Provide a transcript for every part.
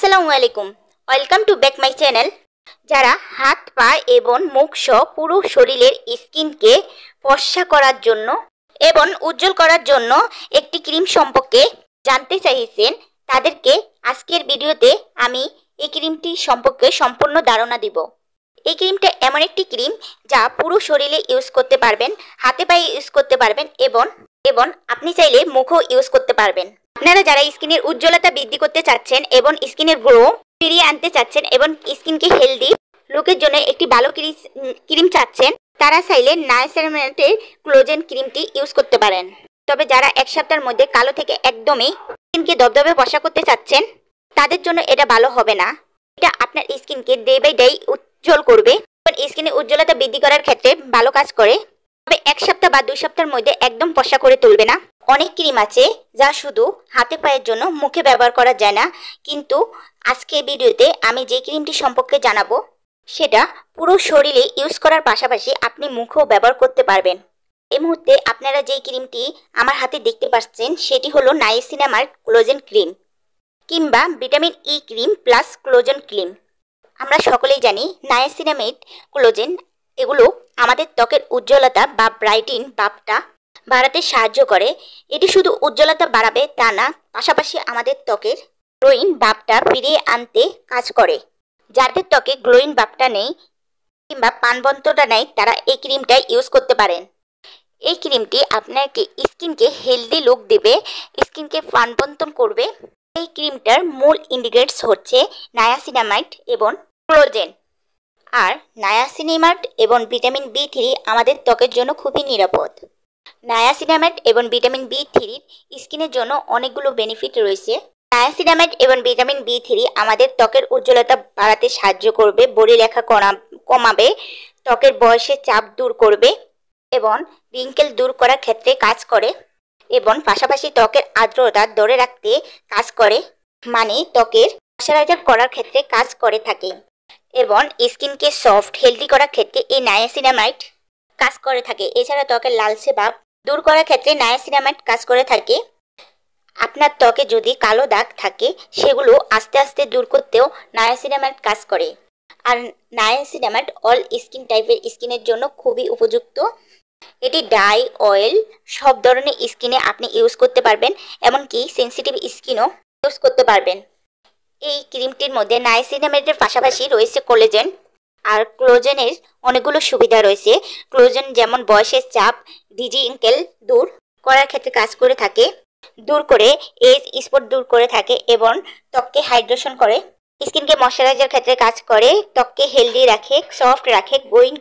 আসসালামু আলাইকুম, welcome to back my channel. যারা হাত পা এবং মুখ সহ পুরো শরীরের স্কিনকে ফর্সা করার জন্য এবং উজ্জ্বল করার জন্য একটি ক্রিম সম্পর্কে জানতে চাইছেন, তাদেরকে আজকের ভিডিওতে আমি এই ক্রিমটি সম্পর্কে সম্পূর্ণ ধারণা দিব। এই ক্রিমটা এমন একটি ক্রিম যা পুরো শরীরে ইউজ করতে পারবেন, হাতে পায়ে ইউজ করতে পারবেন এবং আপনি চাইলে মুখও ইউজ করতে পারবেন। আপনারা যারা স্কিনের উজ্জ্বলতা বৃদ্ধি করতে চাচ্ছেন এবং স্কিনের গ্লো ফিরিয়ে আনতে চাচ্ছেন এবং স্কিনকে হেলদি লুকের জন্য একটি ভালো ক্রিম চাচ্ছেন, তারা চাইলে নায়াসিনামাইডের কোলাজেন ক্রিমটি ইউজ করতে পারেন। তবে যারা এক সপ্তাহের মধ্যে কালো থেকে একদমই স্কিনকে দবদবে ফর্সা করতে চাচ্ছেন, তাদের জন্য এটা ভালো হবে না। এটা আপনার স্কিনকে ডে বাই ডে উজ্জ্বল করবে এবং স্কিনের উজ্জ্বলতা বৃদ্ধি করার ক্ষেত্রে ভালো কাজ করে। তবে এক সপ্তাহ বা 2 সপ্তাহের মধ্যে একদম ফর্সা করে তুলবে না। অনেক ক্রিম আছে যা শুধু হাতে পায়ের জন্য, মুখে ব্যবহার করা যায় না, কিন্তু আজকে ভিডিওতে আমি যে ক্রিমটি সম্পর্কে জানাবো সেটা পুরো শরীরে ইউজ করার পাশাপাশি আপনি মুখেও ব্যবহার করতে পারবেন। এই মুহূর্তে আপনারা যেই ক্রিমটি আমার হাতে দেখতে পাচ্ছেন সেটি হলো নায়াসিনামাইড কোলাজেন ক্রিম কিংবা vitamin E cream plus collagen cream. আমরা সকলেই জানি নায়াসিনামাইড কোলাজেন এগুলো আমাদের ত্বকের উজ্জ্বলতা বা ব্রাইটিং ভাবটা বাড়াতে সাহায্য করে। এটি শুধু উজ্জ্বলতা বাড়াবে তা না, পাশাপাশি আমাদের ত্বকের গ্লোয়িং ভাবটা ফিরিয়ে আনতে কাজ করে। যাদের ত্বকে গ্লোয়িং ভাবটা নেই কিংবা প্রাণবন্তটা নেই, তারা এই ক্রিমটা ইউজ করতে পারেন। এই ক্রিমটি আপনাকে স্কিনকে হেলদি লুক দেবে, স্কিনকে প্রাণবন্তন করবে। এই ক্রিমটার মূল ইনগ্রেডিয়েন্টস হচ্ছে নায়াসিনামাইড এবং কোলাজেন। আর নায়াসিনামাইড এবং ভিটামিন B3 আমাদের ত্বকের জন্য খুবই নিরাপদ। নায়াসিনামাইড এবং ভিটামিন B3 স্কিনের জন্য অনেকগুলো বেনিফিট রয়েছে। নায়াসিনামাইড এবং ভিটামিন B3 আমাদের ত্বকের উজ্জ্বলতা বাড়াতে সাহায্য করবে, বলিরেখা কমাবে, ত্বকের বয়সের চাপ দূর করবে এবং রিঙ্কেল দূর করার ক্ষেত্রে কাজ করে এবং পাশাপাশি ত্বকের আর্দ্রতা ধরে রাখতে কাজ করে, মানে ত্বকের ময়শ্চারাইজার করার ক্ষেত্রে কাজ করে থাকে এবং স্কিনকে সফট হেলদি করার ক্ষেত্রে এই নায়াসিনামাইড কাজ করে থাকে। এছাড়া ত্বকের লালচে ভাব দূর করার ক্ষেত্রে নায়াসিনামাইড কাজ করে থাকে। আপনার ত্বকে যদি কালো দাগ থাকে সেগুলো আস্তে আস্তে দূর করতেও নায়াসিনামাইড কাজ করে। আর নায়াসিনামাইড অল স্কিন টাইপের স্কিনের জন্য খুবই উপযুক্ত। এটি ডাই, অয়েল সব ধরনের স্কিনে আপনি ইউজ করতে পারবেন, এমনকি সেন্সিটিভ স্কিনও ইউজ করতে পারবেন। এই ক্রিমটির মধ্যে নায়াসিনামাইডের পাশাপাশি রয়েছে কোলাজেন। আর কোলাজেনের অনেকগুলো সুবিধা রয়েছে। কোলাজেন যেমন বয়সের চাপ, রিঙ্কেল দূর করার ক্ষেত্রে কাজ করে থাকে, দূর করে এজ স্পট দূর করে থাকে এবং ত্বককে হাইড্রেশন করে, স্কিনকে ময়শ্চারাইজার ক্ষেত্রে কাজ করে, ত্বককে হেলদি রাখে, সফট রাখে, গ্লোয়িং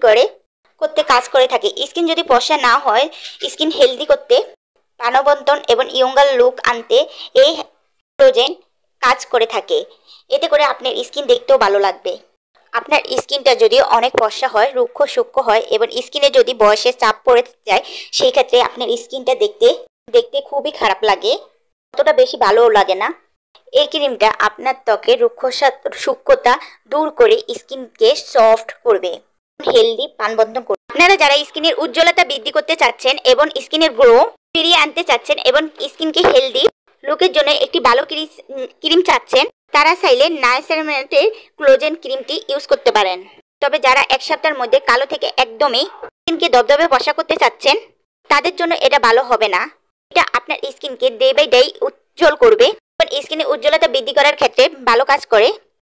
করতে কাজ করে থাকে। স্কিন যদি ফর্সা না হয়, স্কিন হেলদি করতে, প্রাণবন্তন এবং ইয়ঙ্গার লুক আনতে এই কোলাজেন কাজ করে থাকে। এতে করে আপনার স্কিন দেখতেও ভালো লাগবে। আপনার স্কিনটা যদি অনেক ফর্সা হয়, রুক্ষ সূক্ষ্ম হয় এবং স্কিনে যদি বয়সের চাপ পড়ে যায়, সেই ক্ষেত্রে আপনার স্কিনটা দেখতে খুবই খারাপ লাগে, অতটা বেশি ভালোও লাগে না। এই ক্রিমটা আপনার ত্বকের সূক্ষ্মতা দূর করে স্কিনকে সফট করবে, হেলদি প্রাণবন্তন করবে। আপনারা যারা স্কিনের উজ্জ্বলতা বৃদ্ধি করতে চাচ্ছেন এবং স্কিনের গ্লো ফিরিয়ে আনতে চাচ্ছেন এবং স্কিনকে হেলদি লুকের জন্য একটি ভালো ক্রিম চাচ্ছেন, তারা চাইলে নায়াসিনামাইডের কোলাজেন ক্রিমটি ইউজ করতে পারেন। তবে যারা এক সপ্তাহের মধ্যে কালো থেকে একদমই স্কিনকে দবদবে ফর্সা করতে চাচ্ছেন, তাদের জন্য এটা ভালো হবে না। এটা আপনার স্কিনকে ডে বাই ডে উজ্জ্বল করবে এবং স্কিনের উজ্জ্বলতা বৃদ্ধি করার ক্ষেত্রে ভালো কাজ করে।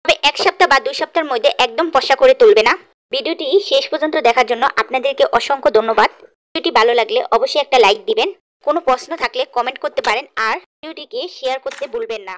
তবে এক সপ্তাহ বা 2 সপ্তাহের মধ্যে একদম ফর্সা করে তুলবে না। ভিডিওটি শেষ পর্যন্ত দেখার জন্য আপনাদেরকে অসংখ্য ধন্যবাদ। ভিডিওটি ভালো লাগলে অবশ্যই একটা লাইক দিবেন। কোনো প্রশ্ন থাকলে কমেন্ট করতে পারেন আর ভিডিওটিকে শেয়ার করতে ভুলবেন না।